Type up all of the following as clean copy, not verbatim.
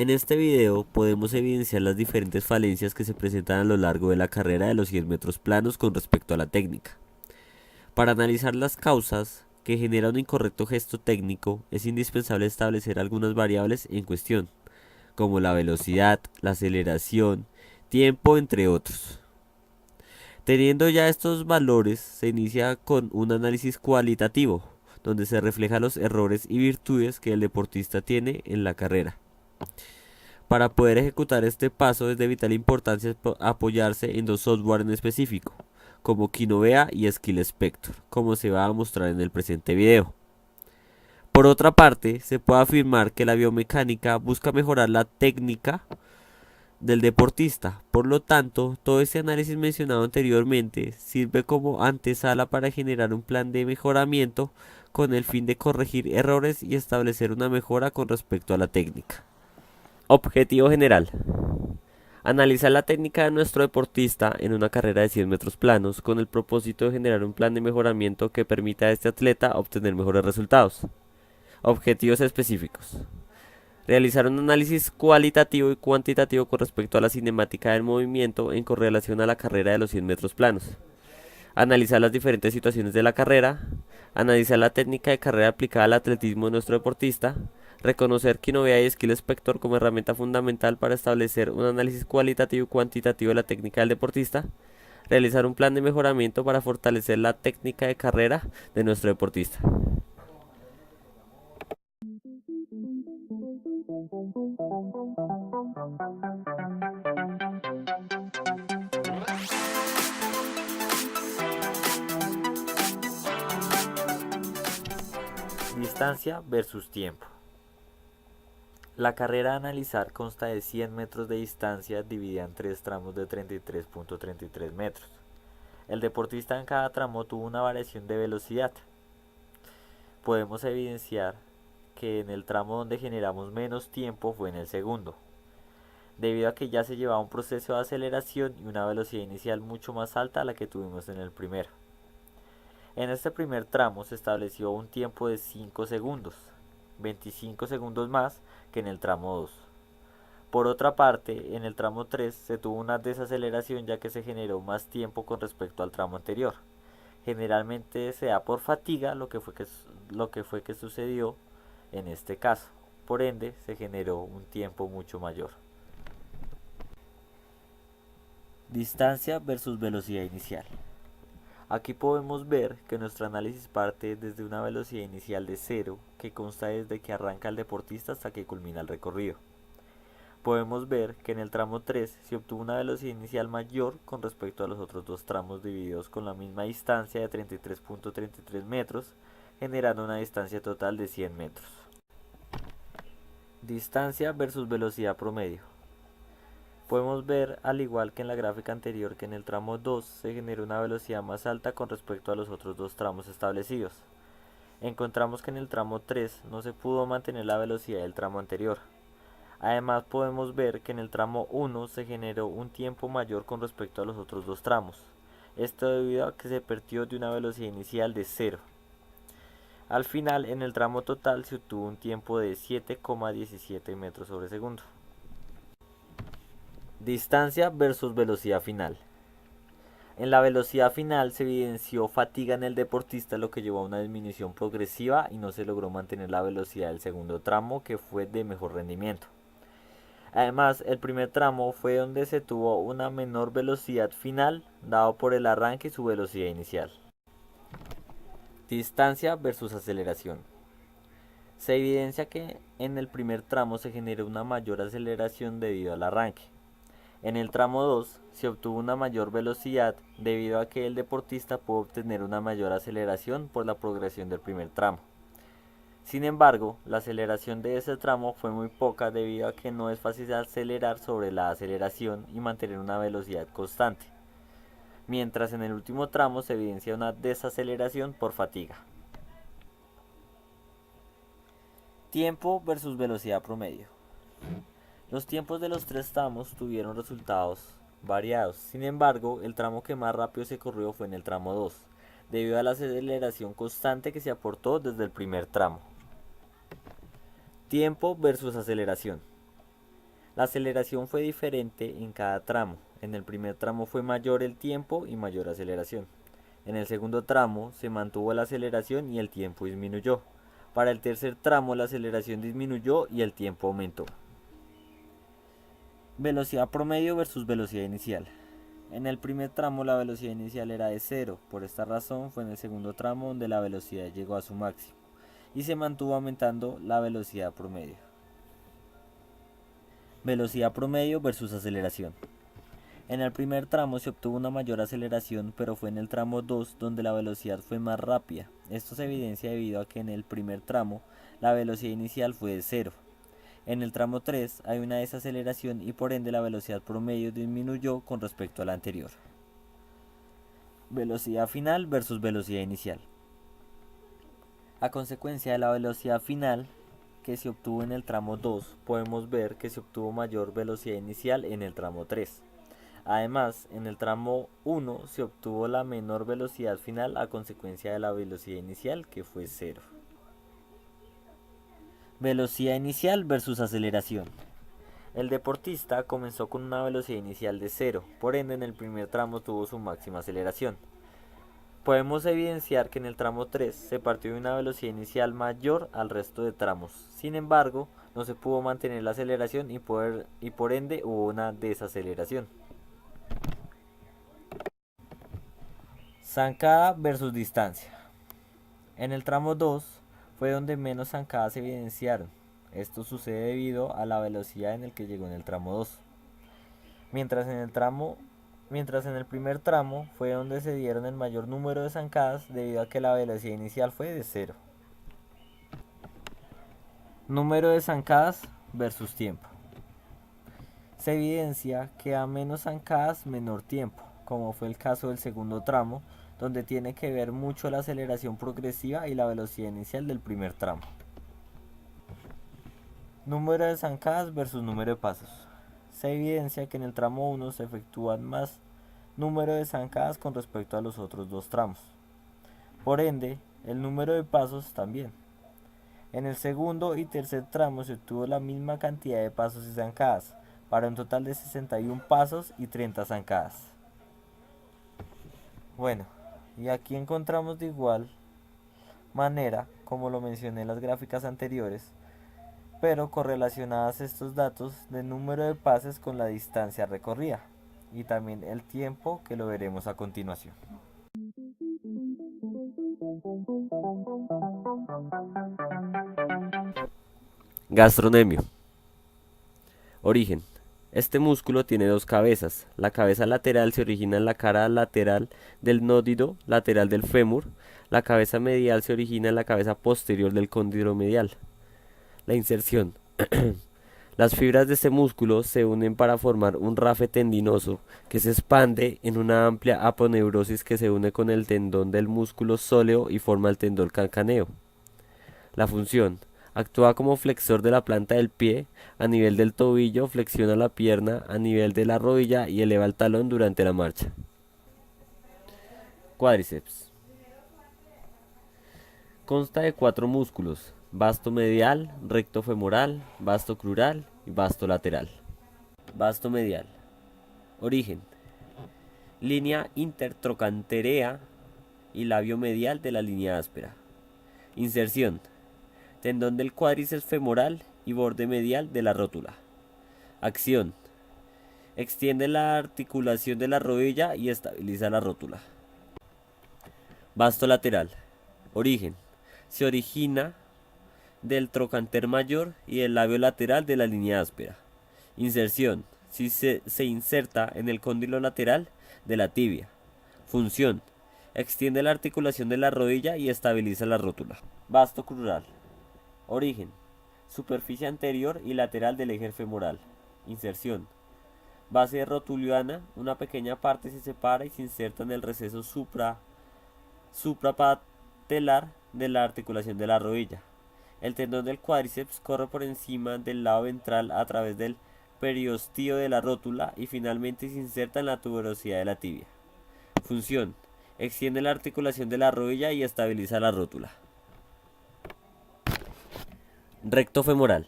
En este video podemos evidenciar las diferentes falencias que se presentan a lo largo de la carrera de los 100 metros planos con respecto a la técnica. Para analizar las causas que generan un incorrecto gesto técnico, es indispensable establecer algunas variables en cuestión, como la velocidad, la aceleración, tiempo, entre otros. Teniendo ya estos valores, se inicia con un análisis cualitativo, donde se reflejan los errores y virtudes que el deportista tiene en la carrera. Para poder ejecutar este paso es de vital importancia apoyarse en dos software en específico, como Kinovea y Skill Spector, como se va a mostrar en el presente video. Por otra parte, se puede afirmar que la biomecánica busca mejorar la técnica del deportista. Por lo tanto, todo este análisis mencionado anteriormente sirve como antesala para generar un plan de mejoramiento con el fin de corregir errores y establecer una mejora con respecto a la técnica. Objetivo general. Analizar la técnica de nuestro deportista en una carrera de 100 metros planos con el propósito de generar un plan de mejoramiento que permita a este atleta obtener mejores resultados. Objetivos específicos. Realizar un análisis cualitativo y cuantitativo con respecto a la cinemática del movimiento en correlación a la carrera de los 100 metros planos. Analizar las diferentes situaciones de la carrera. Analizar la técnica de carrera aplicada al atletismo de nuestro deportista. Reconocer Kinovea y Skill Spector como herramienta fundamental para establecer un análisis cualitativo y cuantitativo de la técnica del deportista. Realizar un plan de mejoramiento para fortalecer la técnica de carrera de nuestro deportista. Distancia versus tiempo. La carrera a analizar consta de 100 metros de distancia dividida en tres tramos de 33.33 metros. El deportista en cada tramo tuvo una variación de velocidad. Podemos evidenciar que en el tramo donde generamos menos tiempo fue en el segundo, debido a que ya se llevaba un proceso de aceleración y una velocidad inicial mucho más alta a la que tuvimos en el primero. En este primer tramo se estableció un tiempo de 5 segundos, 25 segundos más que en el tramo 2. Por otra parte, en el tramo 3 se tuvo una desaceleración ya que se generó más tiempo con respecto al tramo anterior. Generalmente se da por fatiga lo que fue que sucedió en este caso. Por ende, se generó un tiempo mucho mayor. Distancia versus velocidad inicial. Aquí podemos ver que nuestro análisis parte desde una velocidad inicial de 0, que consta desde que arranca el deportista hasta que culmina el recorrido. Podemos ver que en el tramo 3 se obtuvo una velocidad inicial mayor con respecto a los otros dos tramos divididos con la misma distancia de 33.33 metros, generando una distancia total de 100 metros. Distancia versus velocidad promedio. Podemos ver, al igual que en la gráfica anterior, que en el tramo 2 se generó una velocidad más alta con respecto a los otros dos tramos establecidos. Encontramos que en el tramo 3 no se pudo mantener la velocidad del tramo anterior. Además podemos ver que en el tramo 1 se generó un tiempo mayor con respecto a los otros dos tramos. Esto debido a que se partió de una velocidad inicial de 0. Al final, en el tramo total se obtuvo un tiempo de 7,17 metros sobre segundo. Distancia versus velocidad final. En la velocidad final se evidenció fatiga en el deportista, lo que llevó a una disminución progresiva y no se logró mantener la velocidad del segundo tramo, que fue de mejor rendimiento. Además, el primer tramo fue donde se tuvo una menor velocidad final, dado por el arranque y su velocidad inicial. Distancia versus aceleración. Se evidencia que en el primer tramo se generó una mayor aceleración debido al arranque. En el tramo 2 se obtuvo una mayor velocidad debido a que el deportista pudo obtener una mayor aceleración por la progresión del primer tramo. Sin embargo, la aceleración de ese tramo fue muy poca debido a que no es fácil acelerar sobre la aceleración y mantener una velocidad constante, mientras en el último tramo se evidencia una desaceleración por fatiga. Tiempo versus velocidad promedio. Los tiempos de los tres tramos tuvieron resultados variados. Sin embargo, el tramo que más rápido se corrió fue en el tramo 2, debido a la aceleración constante que se aportó desde el primer tramo. Tiempo versus aceleración. La aceleración fue diferente en cada tramo. En el primer tramo fue mayor el tiempo y mayor aceleración. En el segundo tramo se mantuvo la aceleración y el tiempo disminuyó. Para el tercer tramo la aceleración disminuyó y el tiempo aumentó. Velocidad promedio versus velocidad inicial. En el primer tramo la velocidad inicial era de 0, por esta razón fue en el segundo tramo donde la velocidad llegó a su máximo y se mantuvo aumentando la velocidad promedio. Velocidad promedio versus aceleración. En el primer tramo se obtuvo una mayor aceleración, pero fue en el tramo 2 donde la velocidad fue más rápida. Esto se evidencia debido a que en el primer tramo la velocidad inicial fue de 0. En el tramo 3 hay una desaceleración y por ende la velocidad promedio disminuyó con respecto a la anterior. Velocidad final versus velocidad inicial. A consecuencia de la velocidad final que se obtuvo en el tramo 2, podemos ver que se obtuvo mayor velocidad inicial en el tramo 3. Además, en el tramo 1 se obtuvo la menor velocidad final a consecuencia de la velocidad inicial que fue 0. Velocidad inicial versus aceleración. El deportista comenzó con una velocidad inicial de 0, por ende en el primer tramo tuvo su máxima aceleración. Podemos evidenciar que en el tramo 3 se partió de una velocidad inicial mayor al resto de tramos. Sin embargo, no se pudo mantener la aceleración y por ende hubo una desaceleración. Zancada versus distancia. En el tramo 2 fue donde menos zancadas se evidenciaron. Esto sucede debido a la velocidad en el que llegó en el tramo 2. Mientras en el primer tramo fue donde se dieron el mayor número de zancadas debido a que la velocidad inicial fue de 0. Número de zancadas versus tiempo. Se evidencia que a menos zancadas menor tiempo, como fue el caso del segundo tramo, donde tiene que ver mucho la aceleración progresiva y la velocidad inicial del primer tramo. Número de zancadas versus número de pasos. Se evidencia que en el tramo 1 se efectúan más número de zancadas con respecto a los otros dos tramos. Por ende, el número de pasos también. En el segundo y tercer tramo se obtuvo la misma cantidad de pasos y zancadas, para un total de 61 pasos y 30 zancadas. Bueno, y aquí encontramos de igual manera, como lo mencioné en las gráficas anteriores, pero correlacionadas estos datos de número de pases con la distancia recorrida y también el tiempo, que lo veremos a continuación. Gastrocnemio. Origen. Este músculo tiene dos cabezas. La cabeza lateral se origina en la cara lateral del nódido lateral del fémur. La cabeza medial se origina en la cabeza posterior del cóndilo medial. La inserción. Las fibras de este músculo se unen para formar un rafe tendinoso que se expande en una amplia aponeurosis que se une con el tendón del músculo sóleo y forma el tendón calcáneo. La función. Actúa como flexor de la planta del pie, a nivel del tobillo, flexiona la pierna a nivel de la rodilla y eleva el talón durante la marcha. Cuádriceps. Consta de 4 músculos: vasto medial, recto femoral, vasto crural y vasto lateral. Vasto medial. Origen. Línea intertrocanterea y labio medial de la línea áspera. Inserción. Tendón del cuádriceps femoral y borde medial de la rótula. Acción. Extiende la articulación de la rodilla y estabiliza la rótula. Vasto lateral. Origen. Se origina del trocánter mayor y del labio lateral de la línea áspera. Inserción. Si se inserta en el cóndilo lateral de la tibia. Función. Extiende la articulación de la rodilla y estabiliza la rótula. Vasto crural. Origen. Superficie anterior y lateral del eje femoral. Inserción. Base rotuliana. Una pequeña parte se separa y se inserta en el receso suprapatelar de la articulación de la rodilla. El tendón del cuádriceps corre por encima del lado ventral a través del periostío de la rótula y finalmente se inserta en la tuberosidad de la tibia. Función. Extiende la articulación de la rodilla y estabiliza la rótula. Recto femoral.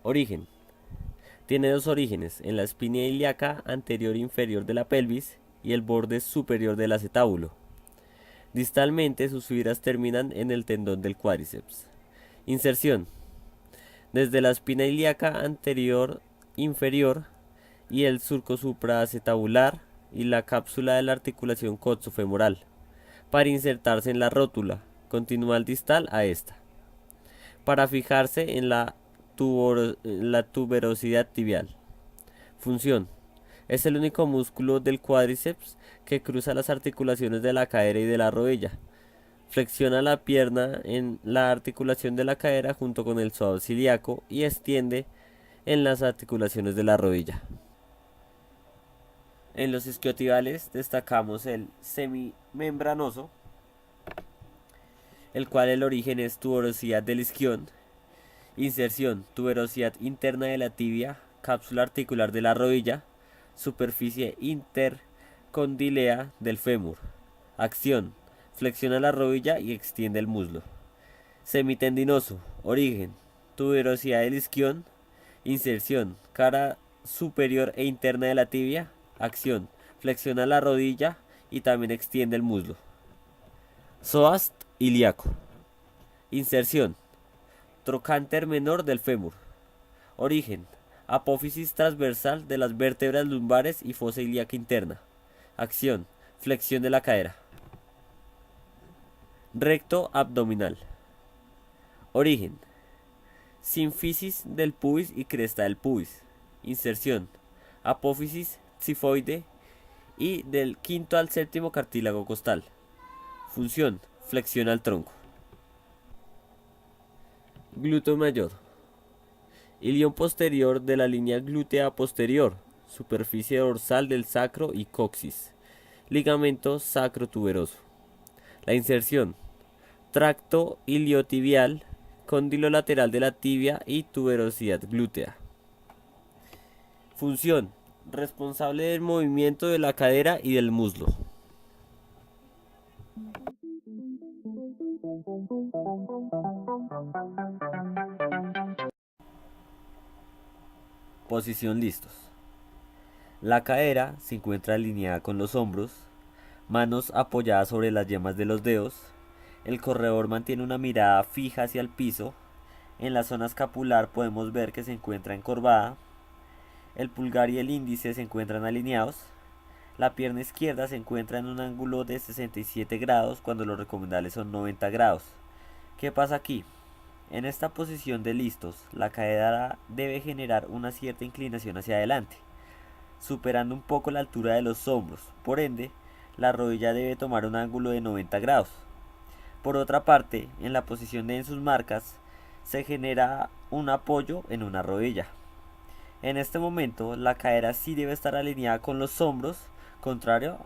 Origen. Tiene dos orígenes, en la espina ilíaca anterior e inferior de la pelvis y el borde superior del acetábulo. Distalmente sus fibras terminan en el tendón del cuádriceps. Inserción. Desde la espina ilíaca anterior inferior y el surco supraacetabular y la cápsula de la articulación coxofemoral para insertarse en la rótula continual distal a esta, para fijarse en la tuberosidad tibial. Función. Es el único músculo del cuádriceps que cruza las articulaciones de la cadera y de la rodilla. Flexiona la pierna en la articulación de la cadera junto con el psoas ilíaco y extiende en las articulaciones de la rodilla. En los isquiotibales destacamos el semimembranoso, el cual el origen es tuberosidad del isquion. Inserción, tuberosidad interna de la tibia, cápsula articular de la rodilla, superficie intercondilea del fémur. Acción, flexiona la rodilla y extiende el muslo. Semitendinoso, origen, tuberosidad del isquion. Inserción, cara superior e interna de la tibia. Acción, flexiona la rodilla y también extiende el muslo. Psoas ilíaco. Inserción, trocánter menor del fémur. Origen, apófisis transversal de las vértebras lumbares y fosa ilíaca interna. Acción, flexión de la cadera. Recto abdominal. Origen, sínfisis del pubis y cresta del pubis. Inserción, apófisis cifoide y del quinto al séptimo cartílago costal. Función, flexiona el tronco. Glúteo mayor. Ilion posterior de la línea glútea posterior, superficie dorsal del sacro y coxis. Ligamento sacrotuberoso. La inserción, tracto iliotibial, cóndilo lateral de la tibia y tuberosidad glútea. Función, responsable del movimiento de la cadera y del muslo. Posición listos. La cadera se encuentra alineada con los hombros, manos apoyadas sobre las yemas de los dedos. El corredor mantiene una mirada fija hacia el piso. En la zona escapular podemos ver que se encuentra encorvada. El pulgar y el índice se encuentran alineados. La pierna izquierda se encuentra en un ángulo de 67 grados cuando lo recomendable son 90 grados. ¿Qué pasa aquí? En esta posición de listos, la cadera debe generar una cierta inclinación hacia adelante, superando un poco la altura de los hombros. Por ende, la rodilla debe tomar un ángulo de 90 grados. Por otra parte, en la posición de en sus marcas, se genera un apoyo en una rodilla. En este momento, la cadera sí debe estar alineada con los hombros, contrario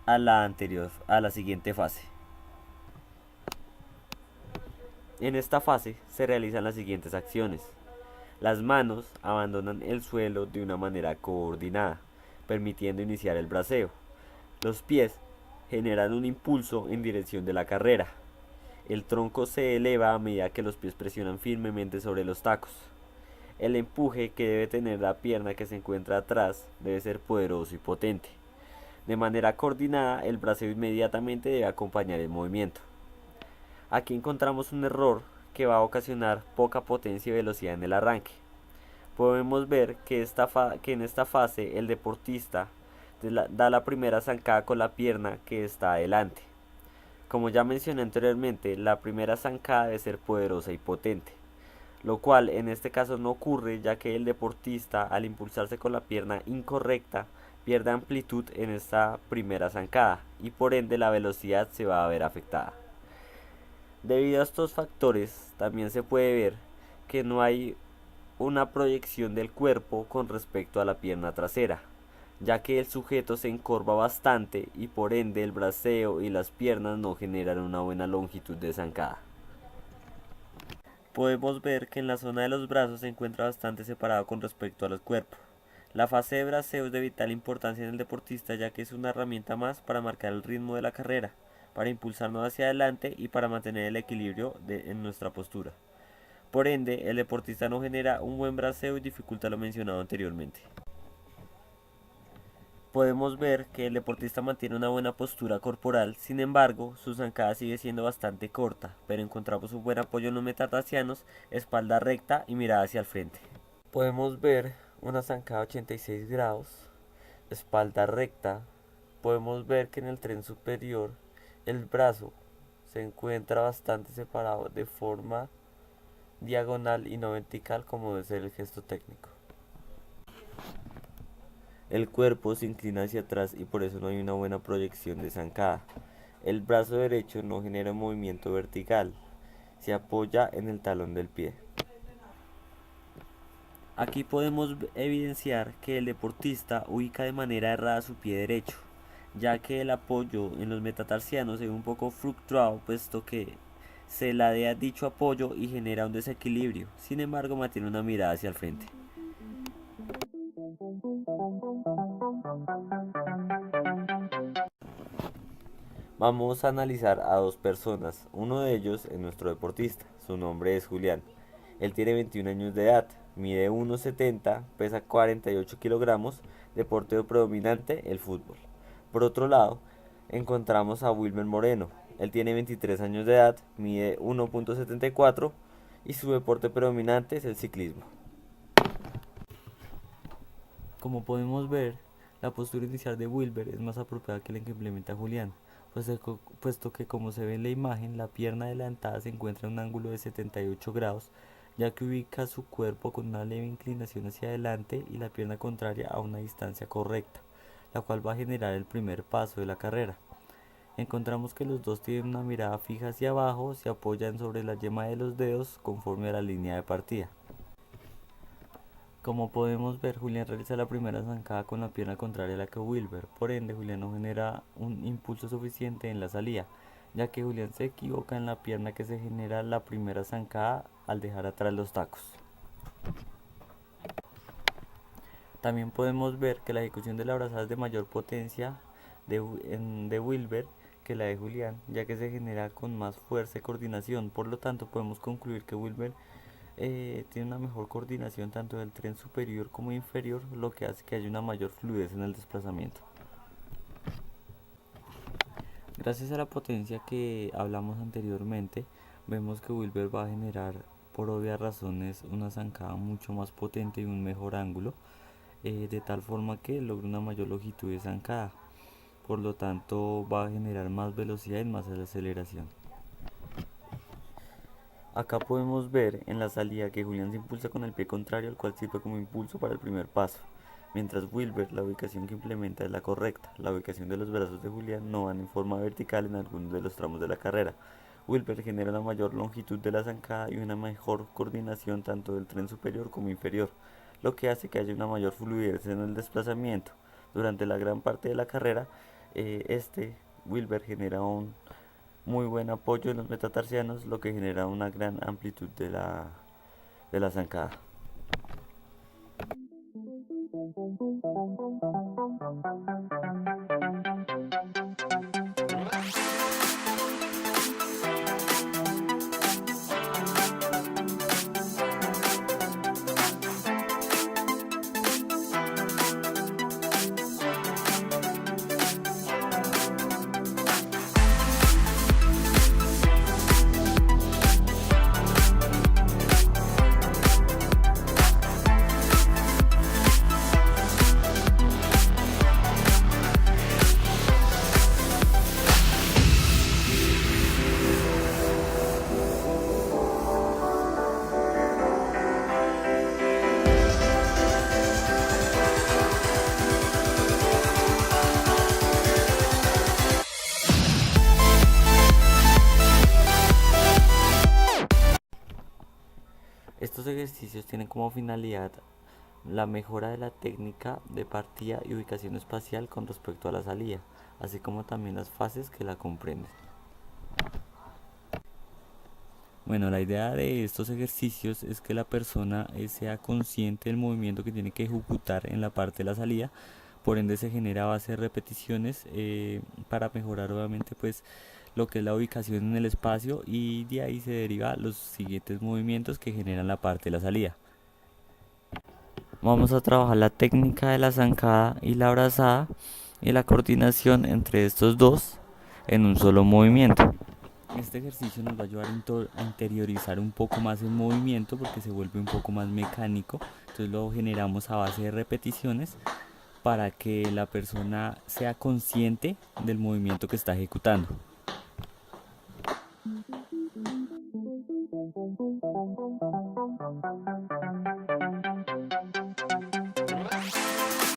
a la anterior, a la siguiente fase. En esta fase se realizan las siguientes acciones. Las manos abandonan el suelo de una manera coordinada, permitiendo iniciar el braceo. Los pies generan un impulso en dirección de la carrera. El tronco se eleva a medida que los pies presionan firmemente sobre los tacos. El empuje que debe tener la pierna que se encuentra atrás debe ser poderoso y potente. De manera coordinada, el braceo inmediatamente debe acompañar el movimiento. Aquí encontramos un error que va a ocasionar poca potencia y velocidad en el arranque. Podemos ver que en esta fase el deportista da la primera zancada con la pierna que está adelante. Como ya mencioné anteriormente, la primera zancada debe ser poderosa y potente, lo cual en este caso no ocurre, ya que el deportista, al impulsarse con la pierna incorrecta, pierde amplitud en esta primera zancada y por ende la velocidad se va a ver afectada. Debido a estos factores, también se puede ver que no hay una proyección del cuerpo con respecto a la pierna trasera, ya que el sujeto se encorva bastante y por ende el braceo y las piernas no generan una buena longitud de zancada. Podemos ver que en la zona de los brazos se encuentra bastante separado con respecto al cuerpo. La fase de braceo es de vital importancia en el deportista, ya que es una herramienta más para marcar el ritmo de la carrera, para impulsarnos hacia adelante y para mantener el equilibrio en nuestra postura. Por ende, el deportista no genera un buen braceo y dificulta lo mencionado anteriormente. Podemos ver que el deportista mantiene una buena postura corporal, sin embargo, su zancada sigue siendo bastante corta, pero encontramos un buen apoyo en los metatarsianos, espalda recta y mirada hacia el frente. Podemos ver una zancada 86 grados, espalda recta. Podemos ver que en el tren superior el brazo se encuentra bastante separado de forma diagonal y no vertical como debe ser el gesto técnico. El cuerpo se inclina hacia atrás y por eso no hay una buena proyección de zancada. El brazo derecho no genera movimiento vertical, se apoya en el talón del pie. Aquí podemos evidenciar que el deportista ubica de manera errada su pie derecho, ya que el apoyo en los metatarsianos se ve un poco fluctuado, puesto que se ladea dicho apoyo y genera un desequilibrio. Sin embargo, mantiene una mirada hacia el frente. Vamos a analizar a dos personas. Uno de ellos es nuestro deportista. Su nombre es Julián. Él tiene 21 años de edad, mide 1,70, pesa 48 kilogramos, deporte predominante el fútbol. Por otro lado, encontramos a Wilmer Moreno. Él tiene 23 años de edad, mide 1,74 y su deporte predominante es el ciclismo. Como podemos ver, la postura inicial de Wilber es más apropiada que la que implementa Julián, puesto que como se ve en la imagen, la pierna adelantada se encuentra en un ángulo de 78 grados, ya que ubica su cuerpo con una leve inclinación hacia adelante y la pierna contraria a una distancia correcta, la cual va a generar el primer paso de la carrera. Encontramos que los dos tienen una mirada fija hacia abajo, se apoyan sobre la yema de los dedos conforme a la línea de partida. Como podemos ver, Julián realiza la primera zancada con la pierna contraria a la que Wilber, por ende Julián no genera un impulso suficiente en la salida, ya que Julián se equivoca en la pierna que se genera la primera zancada al dejar atrás los tacos. También podemos ver que la ejecución de la brazada es de mayor potencia de Wilber que la de Julián, ya que se genera con más fuerza y coordinación. Por lo tanto, podemos concluir que Wilber tiene una mejor coordinación tanto del tren superior como inferior, lo que hace que haya una mayor fluidez en el desplazamiento. Gracias a la potencia que hablamos anteriormente, vemos que Wilber va a generar, por obvias razones, una zancada mucho más potente y un mejor ángulo, de tal forma que logra una mayor longitud de zancada. Por lo tanto, va a generar más velocidad y más aceleración. Acá podemos ver en la salida que Julián se impulsa con el pie contrario, el cual sirve como impulso para el primer paso, mientras Wilber la ubicación que implementa es la correcta. La ubicación de los brazos de Julián no van en forma vertical en algunos de los tramos de la carrera. Wilber genera una mayor longitud de la zancada y una mejor coordinación tanto del tren superior como inferior, lo que hace que haya una mayor fluidez en el desplazamiento. Durante la gran parte de la carrera, Wilber genera un muy buen apoyo en los metatarsianos, lo que genera una gran amplitud de la zancada. Estos ejercicios tienen como finalidad la mejora de la técnica de partida y ubicación espacial con respecto a la salida, así como también las fases que la comprenden. Bueno, la idea de estos ejercicios es que la persona sea consciente del movimiento que tiene que ejecutar en la parte de la salida, por ende se genera a base de repeticiones para mejorar obviamente pues lo que es la ubicación en el espacio, y de ahí se deriva los siguientes movimientos que generan la parte de la salida. Vamos a trabajar la técnica de la zancada y la brazada y la coordinación entre estos dos en un solo movimiento. Este ejercicio nos va a ayudar a interiorizar un poco más el movimiento porque se vuelve un poco más mecánico. Entonces lo generamos a base de repeticiones para que la persona sea consciente del movimiento que está ejecutando.